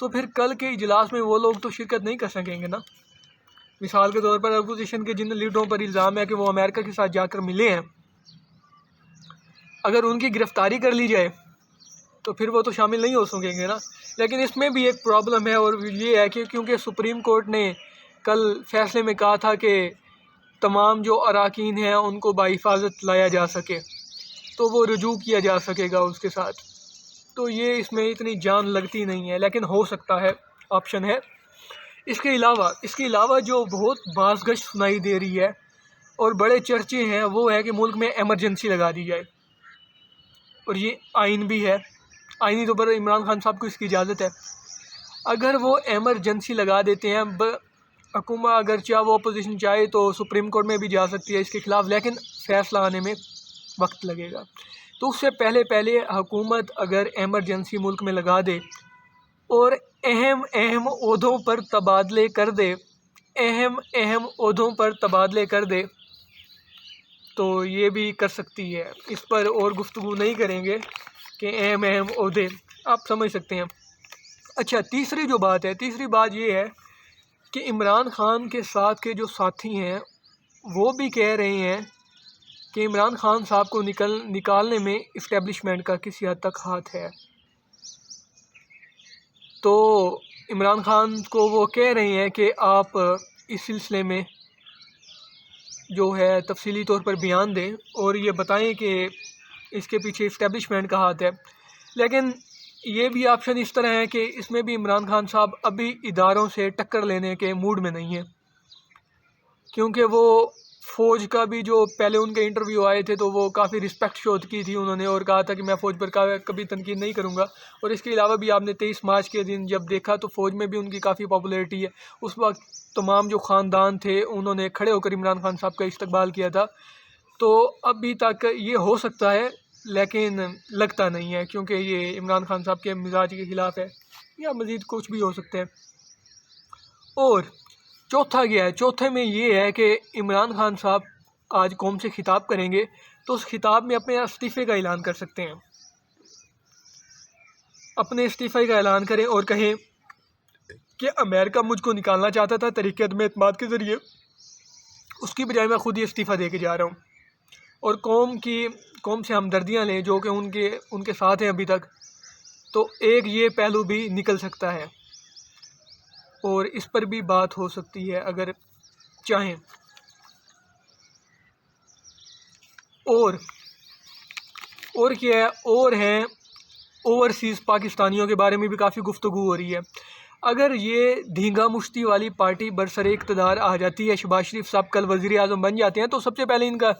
تو پھر کل کے اجلاس میں وہ لوگ تو شرکت نہیں کر سکیں گے نا. مثال کے طور پر اپوزیشن کے جن لیڈروں پر الزام ہے کہ وہ امریکہ کے ساتھ جا کر ملے ہیں، اگر ان کی گرفتاری کر لی جائے تو پھر وہ تو شامل نہیں ہو سکیں گے نا. لیکن اس میں بھی ایک پرابلم ہے، اور یہ ہے کہ کیونکہ سپریم کورٹ نے کل فیصلے میں کہا تھا کہ تمام جو اراکین ہیں ان کو بحفاظت لایا جا سکے، تو وہ رجوع کیا جا سکے گا اس کے ساتھ. تو یہ اس میں اتنی جان لگتی نہیں ہے، لیکن ہو سکتا ہے، آپشن ہے. اس کے علاوہ جو بہت باز گشت سنائی دے رہی ہے اور بڑے چرچے ہیں، وہ ہے کہ ملک میں ایمرجنسی لگا دی جائے. اور یہ آئین بھی ہے، آئینی طور پر عمران خان صاحب کو اس کی اجازت ہے. اگر وہ ایمرجنسی لگا دیتے ہیں، حکومت اگر چاہے وہ اپوزیشن چاہے تو سپریم کورٹ میں بھی جا سکتی ہے اس کے خلاف، لیکن فیصلہ آنے میں وقت لگے گا. تو اس سے پہلے حکومت اگر ایمرجنسی ملک میں لگا دے اور اہم عہدوں پر تبادلے کر دے تو یہ بھی کر سکتی ہے. اس پر اور گفتگو نہیں کریں گے کہ اہم عہدے آپ سمجھ سکتے ہیں. اچھا، تیسری بات یہ ہے کہ عمران خان کے ساتھ کے جو ساتھی ہیں وہ بھی کہہ رہے ہیں کہ عمران خان صاحب کو نکالنے میں اسٹیبلشمنٹ کا کسی حد تک ہاتھ ہے. تو عمران خان کو وہ کہہ رہے ہیں کہ آپ اس سلسلے میں جو ہے تفصیلی طور پر بیان دیں اور یہ بتائیں کہ اس کے پیچھے اسٹیبلشمنٹ کا ہاتھ ہے. لیکن یہ بھی آپشن اس طرح ہے کہ اس میں بھی عمران خان صاحب ابھی اداروں سے ٹکر لینے کے موڈ میں نہیں ہیں، کیونکہ وہ فوج کا بھی جو پہلے ان کے انٹرویو آئے تھے تو وہ کافی رسپیکٹ شو کی تھی انہوں نے، اور کہا تھا کہ میں فوج پر کبھی تنقید نہیں کروں گا. اور اس کے علاوہ بھی آپ نے 23 مارچ کے دن جب دیکھا تو فوج میں بھی ان کی کافی پاپولیرٹی ہے. اس وقت تمام جو خاندان تھے انہوں نے کھڑے ہو کر عمران خان صاحب کا استقبال کیا تھا. تو ابھی تک یہ ہو سکتا ہے، لیکن لگتا نہیں ہے، کیونکہ یہ عمران خان صاحب کے مزاج کے خلاف ہے، یا مزید کچھ بھی ہو سکتا ہے. اور چوتھے میں یہ ہے کہ عمران خان صاحب آج قوم سے خطاب کریں گے تو اس خطاب میں اپنے استعفے کا اعلان کر سکتے ہیں. اپنے استعفے کا اعلان کریں اور کہیں کہ امریکہ مجھ کو نکالنا چاہتا تھا طریقے عدم اعتماد کے ذریعے، اس کی بجائے میں خود ہی استعفیٰ دے کے جا رہا ہوں. اور قوم سے ہمدردیاں لیں جو کہ ان کے ساتھ ہیں ابھی تک. تو ایک یہ پہلو بھی نکل سکتا ہے اور اس پر بھی بات ہو سکتی ہے اگر چاہیں. اور کیا ہے، اور ہیں اوورسیز پاکستانیوں کے بارے میں بھی کافی گفتگو ہو رہی ہے. اگر یہ دھینگا مشتی والی پارٹی برسر اقتدار آ جاتی ہے، شہباز شریف صاحب کل وزیر اعظم بن جاتے ہیں، تو سب سے پہلے ان کا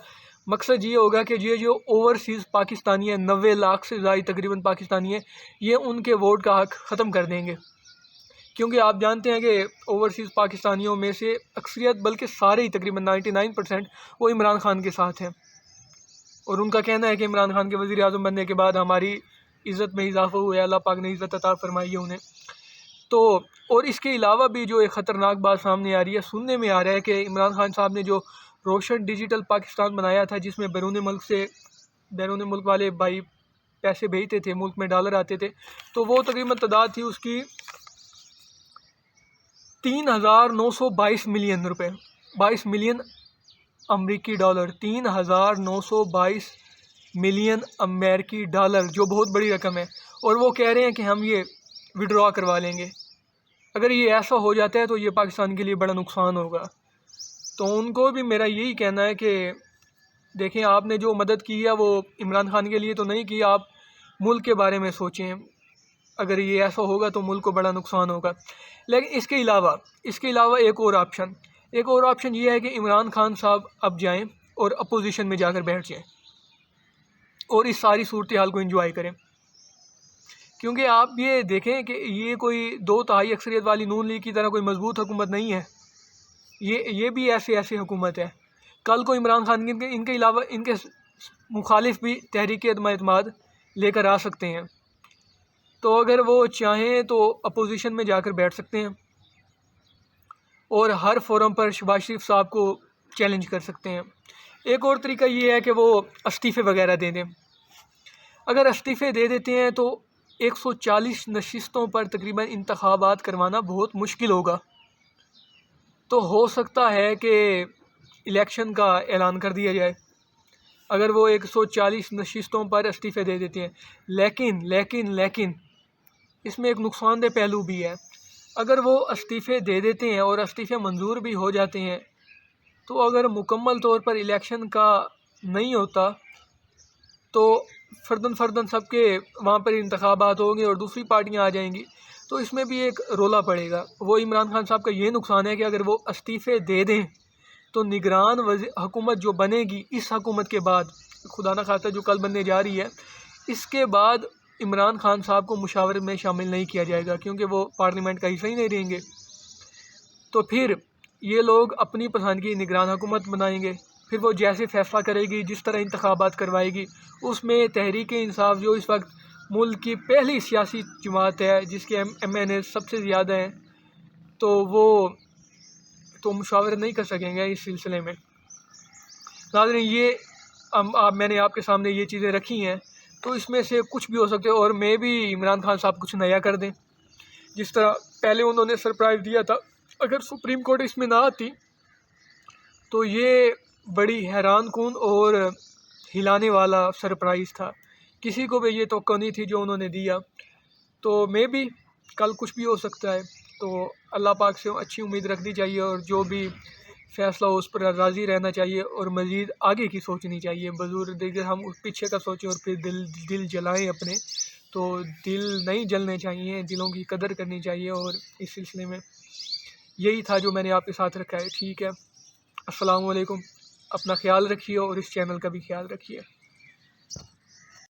مقصد یہ ہوگا کہ یہ جو اوورسیز پاکستانی ہیں، 90 لاکھ سے زائد تقریباً پاکستانی ہیں، یہ ان کے ووٹ کا حق ختم کر دیں گے. کیونکہ آپ جانتے ہیں کہ اوورسیز پاکستانیوں میں سے اکثریت بلکہ سارے ہی تقریباً 99% وہ عمران خان کے ساتھ ہیں، اور ان کا کہنا ہے کہ عمران خان کے وزیر اعظم بننے کے بعد ہماری عزت میں اضافہ ہوا ہے، اللہ پاک نے عزت عطا فرمائی ہے انہیں. تو اور اس کے علاوہ بھی جو ایک خطرناک بات سامنے آ رہی ہے، سننے میں آ رہا ہے کہ عمران خان صاحب نے جو روشن ڈیجیٹل پاکستان بنایا تھا، جس میں بیرون ملک والے بھائی پیسے بھیجتے تھے، ملک میں ڈالر آتے تھے، تو وہ تقریباً تعداد تھی اس کی 3,922 ملین روپے، 22 ملین امریکی ڈالر، 3,922 ملین امریکی ڈالر، جو بہت بڑی رقم ہے. اور وہ کہہ رہے ہیں کہ ہم یہ وڈرا کروا لیں گے. اگر یہ ایسا ہو جاتا ہے تو یہ پاکستان کے لیے بڑا نقصان ہوگا. تو ان کو بھی میرا یہی کہنا ہے کہ دیکھیں، آپ نے جو مدد کی ہے وہ عمران خان کے لیے تو نہیں کی، آپ ملک کے بارے میں سوچیں. اگر یہ ایسا ہوگا تو ملک کو بڑا نقصان ہوگا. لیکن اس کے علاوہ ایک اور آپشن یہ ہے کہ عمران خان صاحب اب جائیں اور اپوزیشن میں جا کر بیٹھ جائیں اور اس ساری صورتحال کو انجوائے کریں. کیونکہ آپ یہ دیکھیں کہ یہ کوئی 2/3 اکثریت والی نون لیگ کی طرح کوئی مضبوط حکومت نہیں ہے، یہ بھی ایسی حکومت ہے. کل کو عمران خان ان کے علاوہ ان کے مخالف بھی تحریک عدم اعتماد لے کر آ سکتے ہیں. تو اگر وہ چاہیں تو اپوزیشن میں جا کر بیٹھ سکتے ہیں اور ہر فورم پر شہباز شریف صاحب کو چیلنج کر سکتے ہیں. ایک اور طریقہ یہ ہے کہ وہ استعفے وغیرہ دے دیں. اگر استعفے دے دیتے ہیں تو 140 نشستوں پر تقریباً انتخابات کروانا بہت مشکل ہوگا۔ تو ہو سکتا ہے کہ الیکشن کا اعلان کر دیا جائے اگر وہ 140 نشستوں پر استعفے دے دیتے ہیں۔ لیکن اس میں ایک نقصان دہ پہلو بھی ہے۔ اگر وہ استعفے دے دیتے ہیں اور استعفے منظور بھی ہو جاتے ہیں تو اگر مکمل طور پر الیکشن کا نہیں ہوتا تو فرداً سب کے وہاں پر انتخابات ہوں گے اور دوسری پارٹیاں آ جائیں گی، تو اس میں بھی ایک رولا پڑے گا۔ وہ عمران خان صاحب کا یہ نقصان ہے کہ اگر وہ استعفے دے دیں تو نگران حکومت جو بنے گی اس حکومت کے بعد، خدا نہ خواستہ جو کل بننے جا رہی ہے، اس کے بعد عمران خان صاحب کو مشاورت میں شامل نہیں کیا جائے گا کیونکہ وہ پارلیمنٹ کا حصہ ہی نہیں رہیں گے۔ تو پھر یہ لوگ اپنی پسند کی نگران حکومت بنائیں گے، پھر وہ جیسے فیصلہ کرے گی، جس طرح انتخابات کروائے گی، اس میں تحریک انصاف جو اس وقت ملک کی پہلی سیاسی جماعت ہے جس کے ایم این اے سب سے زیادہ ہیں، تو وہ تو مشاورت نہیں کر سکیں گے اس سلسلے میں۔ ناظرین، یہ میں نے آپ کے سامنے یہ چیزیں رکھی ہیں، تو اس میں سے کچھ بھی ہو سکتے اور میں بھی عمران خان صاحب کچھ نیا کر دیں، جس طرح پہلے انہوں نے سرپرائز دیا تھا۔ اگر سپریم کورٹ اس میں نہ آتی تو یہ بڑی حیران کن اور ہلانے والا سرپرائز تھا، کسی کو بھی یہ توقع نہیں تھی جو انہوں نے دیا۔ تو میں بھی کل کچھ بھی ہو سکتا ہے، تو اللہ پاک سے اچھی امید رکھنی چاہیے اور جو بھی فیصلہ ہو اس پر راضی رہنا چاہیے اور مزید آگے کی سوچنی چاہیے۔ بظور دیگر ہم پیچھے کا سوچیں اور پھر دل جلائیں اپنے، تو دل نہیں جلنے چاہیے، دلوں کی قدر کرنی چاہیے، اور اس سلسلے میں یہی تھا جو میں نے آپ کے ساتھ رکھا ہے۔ ٹھیک ہے، السلام علیکم، اپنا خیال رکھیے اور اس چینل کا بھی خیال رکھیے۔